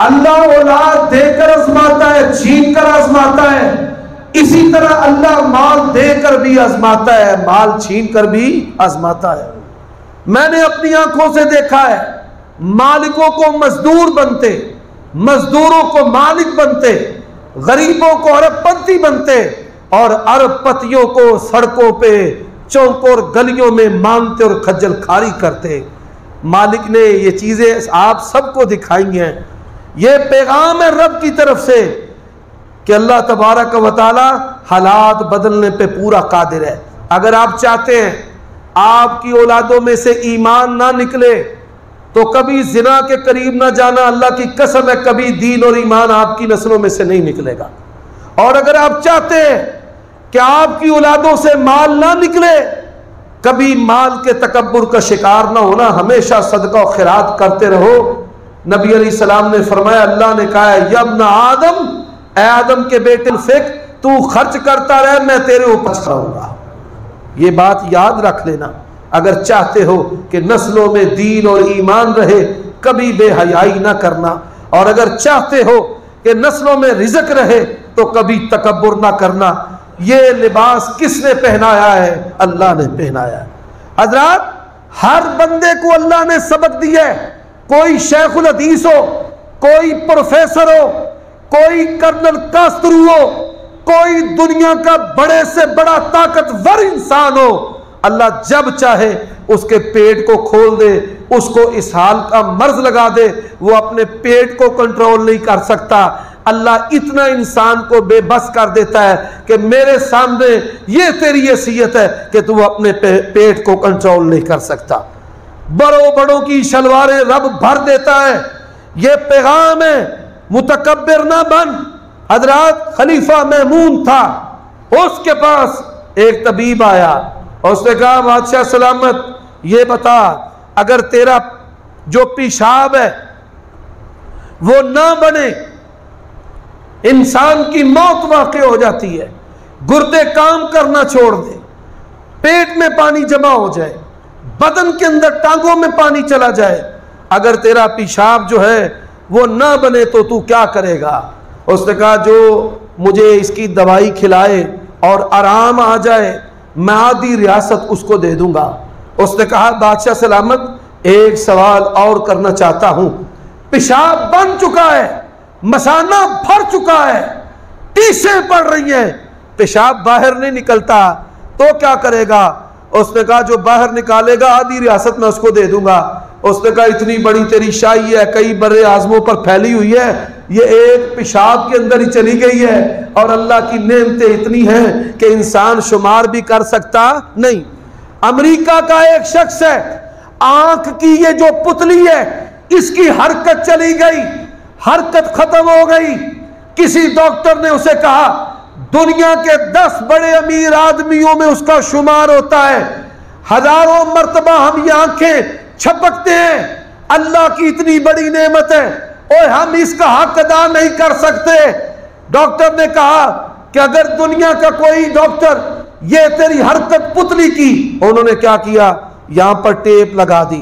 Speaker 1: اللہ اولاد دے کر آزماتا ہے, چھین کر آزماتا ہے, اسی طرح اللہ مال دے کر بھی آزماتا ہے، مال چھین کر بھی آزماتا ہے۔ میں نے اپنی آنکھوں سے دیکھا ہے، مالکوں کو مزدور بنتے، مزدوروں کو مالک بنتے، غریبوں کو ارب پتی بنتے، اور ارب پتیوں کو سڑکوں پہ چوکوں اور گلیوں میں مانتے اور کھجل کھاری کرتے۔ مالک نے یہ چیزیں آپ سب کو دکھائی ہیں۔ یہ پیغام ہے رب کی طرف سے کہ اللہ تبارک و تعالی حالات بدلنے پہ پورا قادر ہے۔ اگر آپ چاہتے ہیں آپ کی اولادوں میں سے ایمان نہ نکلے تو کبھی زنا کے قریب نہ جانا، اللہ کی قسم ہے کبھی دین اور ایمان آپ کی نسلوں میں سے نہیں نکلے گا۔ اور اگر آپ چاہتے ہیں کہ آپ کی اولادوں سے مال نہ نکلے، کبھی مال کے تکبر کا شکار نہ ہونا، ہمیشہ صدقہ و خیرات کرتے رہو۔ نبی علیہ السلام نے فرمایا، اللہ نے کہا ہے یا ابن آدم، اے آدم کے بیٹے، انفق، تو خرچ کرتا رہ، میں تیرے اوپر کروں گا۔ یہ بات یاد رکھ لینا، اگر چاہتے ہو کہ نسلوں میں دین اور ایمان رہے، کبھی بے حیائی نہ کرنا، اور اگر چاہتے ہو کہ نسلوں میں رزق رہے تو کبھی تکبر نہ کرنا۔ یہ لباس کس نے پہنایا ہے؟ اللہ نے پہنایا ہے۔ حضرات، ہر بندے کو اللہ نے سبق دیا ہے، کوئی شیخ الحدیث ہو، کوئی پروفیسر ہو، کوئی کرنل کاسترو ہو، کوئی دنیا کا بڑے سے بڑا طاقتور انسان ہو، اللہ جب چاہے اس کے پیٹ کو کھول دے، اس کو اسہال کا مرض لگا دے، وہ اپنے پیٹ کو کنٹرول نہیں کر سکتا۔ اللہ اتنا انسان کو بے بس کر دیتا ہے کہ میرے سامنے یہ تیری حیثیت ہے کہ تو اپنے پیٹ کو کنٹرول نہیں کر سکتا۔ بڑوں بڑوں کی شلواریں رب بھر دیتا ہے۔ یہ پیغام ہے، متکبر نہ بن۔ حضرات، خلیفہ میمون تھا، اس کے پاس ایک طبیب آیا اور اس نے کہا، بادشاہ سلامت، یہ بتا، اگر تیرا جو پیشاب ہے وہ نہ بنے، انسان کی موت واقع ہو جاتی ہے، گردے کام کرنا چھوڑ دے، پیٹ میں پانی جمع ہو جائے، بدن کے اندر ٹانگوں میں پانی چلا جائے، اگر تیرا پیشاب جو ہے وہ نہ بنے تو کیا کرے گا؟ اس نے کہا، جو مجھے اس کی دوائی کھلائے اور آرام آ جائے، میں آدھی ریاست اس کو دے دوں گا۔ اس نے کہا، بادشاہ سلامت، ایک سوال اور کرنا چاہتا ہوں، پیشاب بن چکا ہے، مثانہ بھر چکا ہے، ٹیسیں پڑ رہی ہیں، پیشاب باہر نہیں نکلتا، تو کیا کرے گا؟ اس نے کہا، جو باہر نکالے گا آدھی ریاست میں اس کو دے دوں گا۔ اس نے کہا، اتنی بڑی تیری شاہی ہے، کئی برے اعظموں پر پھیلی ہوئی ہے، یہ ایک پیشاب کے اندر ہی چلی گئی ہے، اور اللہ کی نعمتیں اتنی ہیں کہ انسان شمار بھی کر سکتا نہیں۔ امریکہ کا ایک شخص ہے، آنکھ کی یہ جو پتلی ہے اس کی حرکت چلی گئی، حرکت ختم ہو گئی۔ کسی ڈاکٹر نے اسے کہا، دنیا کے 10 بڑے امیر آدمیوں میں اس کا شمار ہوتا ہے، ہزاروں مرتبہ ہم یہ آنکھیں چھپکتے ہیں، اللہ کی اتنی بڑی نعمت ہے اور ہم اس کا حق ادا نہیں کر سکتے۔ ڈاکٹر نے کہا کہ اگر دنیا کا کوئی ڈاکٹر یہ تیری حرکت پتلی کی، انہوں نے کیا کیا؟ یہاں پر ٹیپ لگا دی،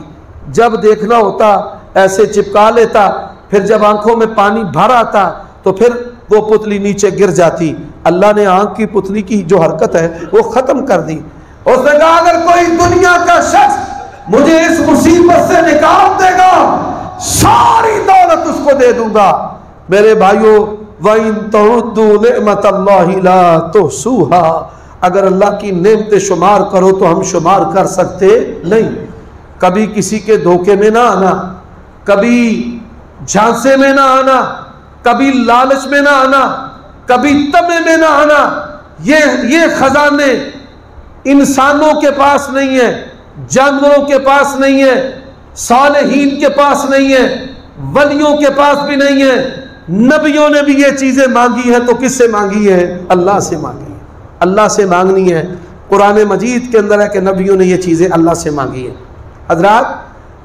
Speaker 1: جب دیکھنا ہوتا ایسے چپکا لیتا، پھر جب آنکھوں میں پانی بھر آتا تو پھر وہ پتلی نیچے گر جاتی۔ اللہ نے آنکھ کی پتلی کی جو حرکت ہے وہ ختم کر دی۔ اس نے کہا، اگر کوئی دنیا کا شخص مجھے اس مصیبت سے نکال دے گا، ساری دولت اس کو دے دوں گا۔ میرے بھائیو، وَإِن تَعُدُّوا نِعْمَةَ اللَّهِ لَا تُحْصُوهَا، اگر اللہ کی نعمتیں شمار کرو تو ہم شمار کر سکتے نہیں۔ کبھی کسی کے دھوکے میں نہ آنا، کبھی جھانسے میں نہ آنا، کبھی لالچ میں نہ آنا، کبھی طمع میں نہ آنا۔ یہ خزانے انسانوں کے پاس نہیں ہے، جانوروں کے پاس نہیں ہے، صالحین کے پاس نہیں ہے، ولیوں کے پاس بھی نہیں ہے۔ نبیوں نے بھی یہ چیزیں مانگی ہیں تو کس سے مانگی ہے؟ اللہ سے مانگی ہے۔ اللہ سے مانگنی ہے۔ قرآن مجید کے اندر ہے کہ نبیوں نے یہ چیزیں اللہ سے مانگی ہیں۔ حضرات،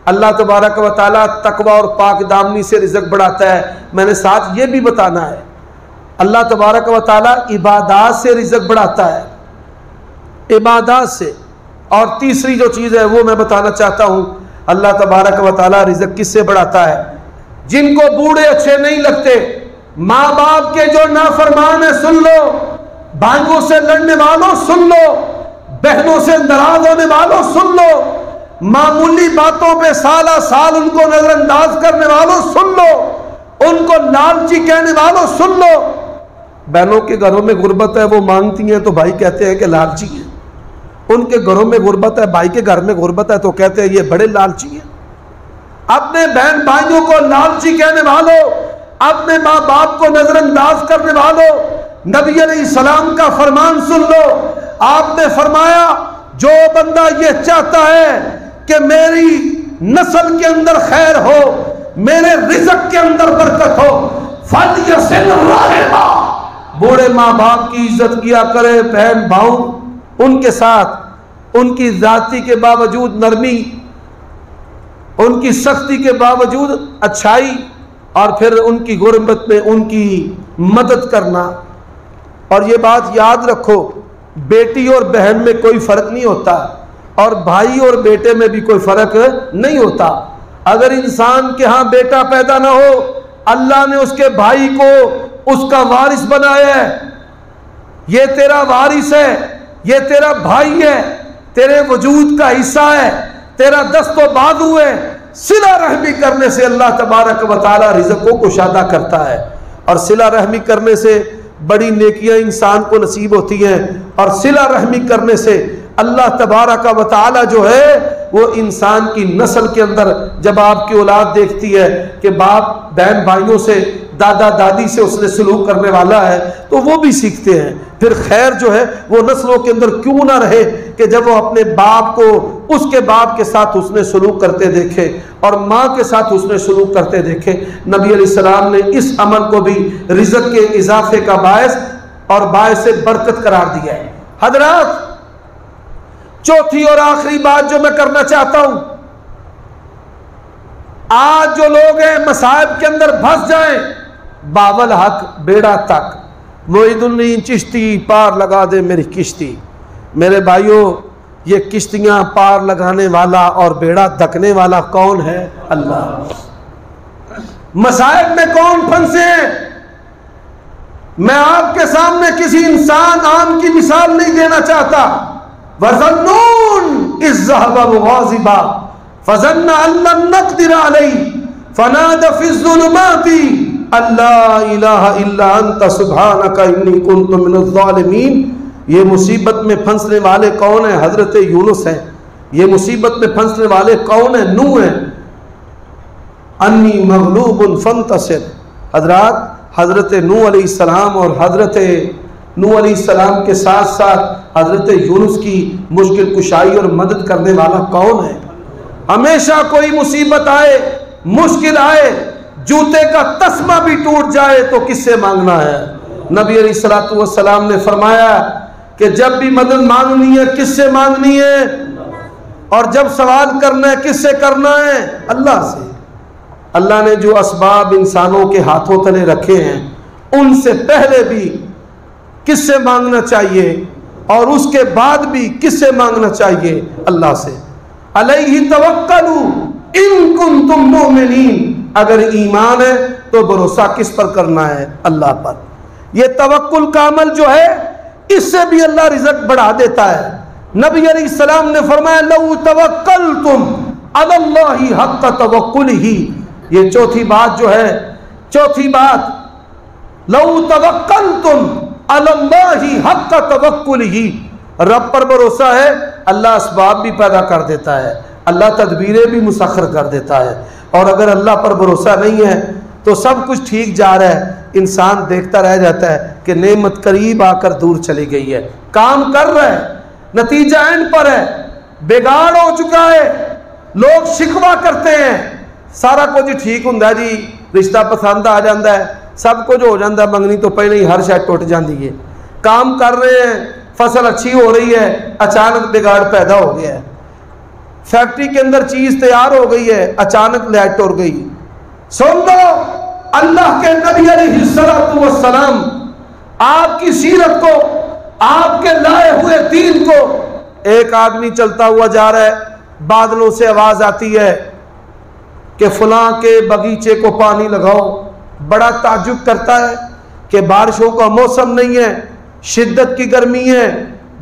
Speaker 1: اللہ تبارک و تعالیٰ تقوی اور پاک دامنی سے رزق بڑھاتا ہے۔ میں نے ساتھ یہ بھی بتانا ہے، اللہ تبارک و تعالیٰ عبادات سے رزق بڑھاتا ہے، عبادات سے۔ اور تیسری جو چیز ہے وہ میں بتانا چاہتا ہوں، اللہ تبارک و تعالیٰ رزق کس سے بڑھاتا ہے؟ جن کو بوڑھے اچھے نہیں لگتے، ماں باپ کے جو نافرمان ہیں سن لو، بھائیوں سے لڑنے والوں سن لو، بہنوں سے ناراض ہونے والوں سن لو، معمولی باتوں پہ سالہ سال ان کو نظر انداز کرنے والوں سن لو، ان کو لالچی کہنے والوں سن لو۔ بہنوں کے گھروں میں غربت ہے، وہ مانگتی ہیں تو بھائی کہتے ہیں کہ لالچی ہیں، ان کے گھروں میں غربت ہے، بھائی کے گھر میں غربت ہے تو کہتے ہیں یہ بڑے لالچی ہیں۔ اپنے بہن بھائیوں کو لالچی کہنے والوں، اپنے ماں باپ کو نظر انداز کرنے والوں، نبی علیہ السلام کا فرمان سن لو۔ آپ نے فرمایا جو بندہ یہ چاہتا ہے کہ میری نسل کے اندر خیر ہو، میرے رزق کے اندر برکت ہو، فَلْيَصِلْ رَحِمَهُ، بوڑھے ماں باپ کی عزت کیا کرے، بہن بھاؤں ان کے ساتھ ان کی ذاتی کے باوجود نرمی، ان کی سختی کے باوجود اچھائی، اور پھر ان کی غربت میں ان کی مدد کرنا۔ اور یہ بات یاد رکھو، بیٹی اور بہن میں کوئی فرق نہیں ہوتا، اور بھائی اور بیٹے میں بھی کوئی فرق نہیں ہوتا۔ اگر انسان کے ہاں بیٹا پیدا نہ ہو، اللہ نے اس کے بھائی کو اس کا وارث بنایا ہے، یہ تیرا وارث ہے، یہ تیرا بھائی ہے، تیرے وجود کا حصہ ہے، تیرا دست و بازو ہے۔ صلہ رحمی کرنے سے اللہ تبارک و تعالی رزق کو کشادہ کرتا ہے، اور صلہ رحمی کرنے سے بڑی نیکیاں انسان کو نصیب ہوتی ہیں، اور صلہ رحمی کرنے سے اللہ تبارک و تعالی جو ہے وہ انسان کی نسل کے اندر جب آپ کی اولاد دیکھتی ہے کہ باپ بہن بھائیوں سے، دادا دادی سے اس نے سلوک کرنے والا ہے تو وہ بھی سیکھتے ہیں۔ پھر خیر جو ہے وہ نسلوں کے اندر کیوں نہ رہے کہ جب وہ اپنے باپ کو اس کے باپ کے ساتھ اس نے سلوک کرتے دیکھے اور ماں کے ساتھ اس نے سلوک کرتے دیکھے۔ نبی علیہ السلام نے اس عمل کو بھی رزق کے اضافے کا باعث اور باعث برکت قرار دیا ہے۔ حضرات، چوتھی اور آخری بات جو میں کرنا چاہتا ہوں، آج جو لوگ ہیں مصائب کے اندر پھنس جائیں، باول حق بیڑا تک، معید الدین چشتی پار لگا دے میری کشتی۔ میرے بھائیوں، یہ کشتیاں پار لگانے والا اور بیڑا دھکنے والا کون ہے؟ اللہ۔ مصائب میں کون پھنسے ہیں؟ میں آپ کے سامنے کسی انسان عام کی مثال نہیں دینا چاہتا۔ وَظَنُّونَ إِذْ ذَهَبَ مُغَاضِبًا فَظَنَّ أَن لَّن نَّقْدِرَ عَلَيْهِ فَنَادَى فِي الظُّلُمَاتِ أَن لَّا إِلَٰهَ إِلَّا أَنتَ سُبْحَانَكَ إِنِّي كُنتُ مِنَ الظَّالِمِينَ۔ یہ مصیبت میں پھنسنے والے کون ہیں؟ حضرت یونس ہیں۔ یہ مصیبت میں پھنسنے والے کون ہیں؟ نوح ہیں۔ انی مغلوب فانتصر۔ حضرات، حضرت نوح علیہ السلام اور حضرت نوح علیہ السلام کے ساتھ ساتھ حضرت یونس کی مشکل کشائی اور مدد کرنے والا کون ہے؟ ہمیشہ کوئی مصیبت آئے، مشکل آئے، جوتے کا تسمہ بھی ٹوٹ جائے تو کس سے مانگنا ہے؟ نبی علیہ السلام نے فرمایا کہ جب بھی مدد مانگنی ہے کس سے مانگنی ہے؟ اور جب سوال کرنا ہے کس سے کرنا ہے؟ اللہ سے۔ اللہ نے جو اسباب انسانوں کے ہاتھوں تلے رکھے ہیں ان سے پہلے بھی کس سے مانگنا چاہیے اور اس کے بعد بھی کس سے مانگنا چاہیے؟ اللہ سے۔ علیہ توکلوا ان کنتم مؤمنین، اگر ایمان ہے تو بھروسہ کس پر کرنا ہے؟ اللہ پر۔ یہ توکل کا عمل جو ہے اس سے بھی اللہ رزق بڑھا دیتا ہے۔ نبی علیہ السلام نے فرمایا لو توکلتم علی اللہ حق توکلہ۔ یہ چوتھی بات جو ہے، چوتھی بات، لو توکلتم علی اللہ حق توکلہ، رب پر بھروسہ ہے، اللہ اسباب بھی پیدا کر دیتا ہے، اللہ تدبیریں بھی مسخر کر دیتا ہے۔ اور اگر اللہ پر بھروسہ نہیں ہے تو سب کچھ ٹھیک جا رہا ہے، انسان دیکھتا رہ جاتا ہے کہ نعمت قریب آ کر دور چلی گئی ہے، کام کر رہا ہے، نتیجہ اینڈ پر ہے، بگاڑ ہو چکا ہے، لوگ شکوہ کرتے ہیں، سارا کچھ ٹھیک ہوندا جی، رشتہ پسند آ جاتا ہے، سب کچھ ہو جاتا ہے، منگنی تو پہلے ہی ہر شاید ٹوٹ جاتی ہے، کام کر رہے ہیں، فصل اچھی ہو رہی ہے، اچانک بگاڑ پیدا ہو گیا ہے، فیکٹری کے اندر چیز تیار ہو گئی ہے، اچانک لائٹ ٹوٹ گئی۔ سن لو، اللہ کے نبی علیہ السلام آپ کی سیرت کو، آپ کے لائے ہوئے دین کو، ایک آدمی چلتا ہوا جا رہا ہے، بادلوں سے آواز آتی ہے کہ فلاں کے باغیچے کو پانی لگاؤ، بڑا تعجب کرتا ہے کہ بارشوں کا موسم نہیں ہے، شدت کی گرمی ہے،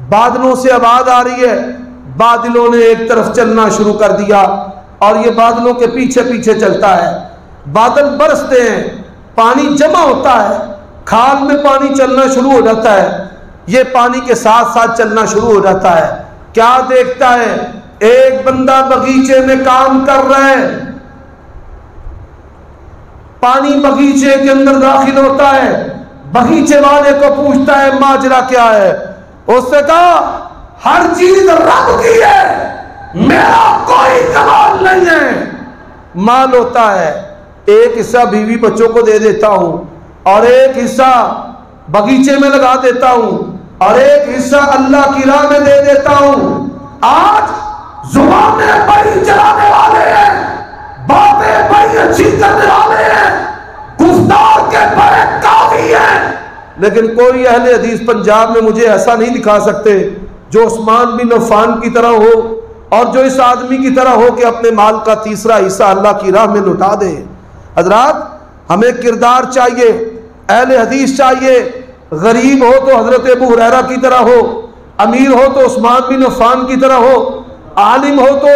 Speaker 1: بادلوں سے آواز آ رہی ہے، بادلوں نے ایک طرف چلنا شروع کر دیا اور یہ بادلوں کے پیچھے پیچھے چلتا ہے، بادل برستے ہیں، پانی جمع ہوتا ہے، کھال میں پانی چلنا شروع ہو جاتا ہے، یہ پانی کے ساتھ ساتھ چلنا شروع ہو جاتا ہے۔ کیا دیکھتا ہے؟ ایک بندہ بغیچے میں کام کر رہا ہے، پانی بغیچے کے اندر داخل ہوتا ہے، بغیچے والے کو پوچھتا ہے ماجرا کیا ہے؟ اس نے کہا ہر چیز رب کی ہے، میرا کوئی کمال نہیں ہے۔ مال ہوتا ہے، ایک حصہ بیوی بچوں کو دے دیتا ہوں اور ایک حصہ بغیچے میں لگا دیتا ہوں اور ایک حصہ اللہ کی راہ میں دے دیتا ہوں۔ آج زبانیں بڑی چلانے والے ہیں، باتیں بڑی اچھی کرنے والے ہیں، گفتار کے بڑے کافی ہیں، لیکن کوئی اہل حدیث پنجاب میں مجھے ایسا نہیں دکھا سکتے جو عثمان بن عفان کی طرح ہو اور جو اس آدمی کی طرح ہو کہ اپنے مال کا تیسرا حصہ اللہ کی راہ میں لٹا دے۔ حضرات، ہمیں کردار چاہیے، اہل حدیث چاہیے، غریب ہو تو حضرت ابو ہریرہ کی طرح ہو، امیر ہو تو عثمان بن عفان کی طرح ہو، عالم ہو تو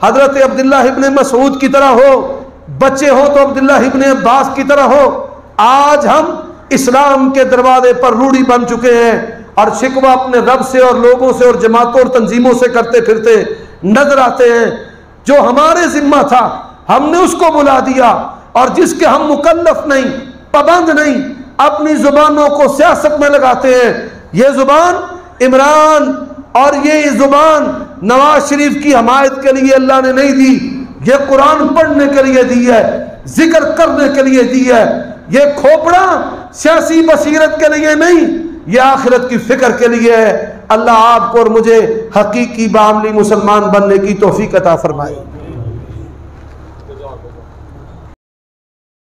Speaker 1: حضرت عبداللہ ابن مسعود کی طرح ہو، بچے ہو تو عبداللہ ابن عباس کی طرح ہو۔ آج ہم اسلام کے دروازے پر روڑی بن چکے ہیں اور شکوہ اپنے رب سے اور لوگوں سے اور جماعتوں اور تنظیموں سے کرتے پھرتے نظر آتے ہیں۔ جو ہمارے ذمہ تھا ہم نے اس کو بلا دیا، اور جس کے ہم مکلف نہیں، پابند نہیں، اپنی زبانوں کو سیاست میں لگاتے ہیں۔ یہ زبان عمران اور یہ زبان نواز شریف کی حمایت کے لیے اللہ نے نہیں دی، یہ قرآن پڑھنے کے لیے دی ہے، ذکر کرنے کے لیے دی ہے۔ یہ کھوپڑا سیاسی بصیرت کے لیے نہیں، یہ آخرت کی فکر کے لیے ہے۔ اللہ آپ کو اور مجھے حقیقی بعملی مسلمان بننے کی توفیق عطا فرمائے۔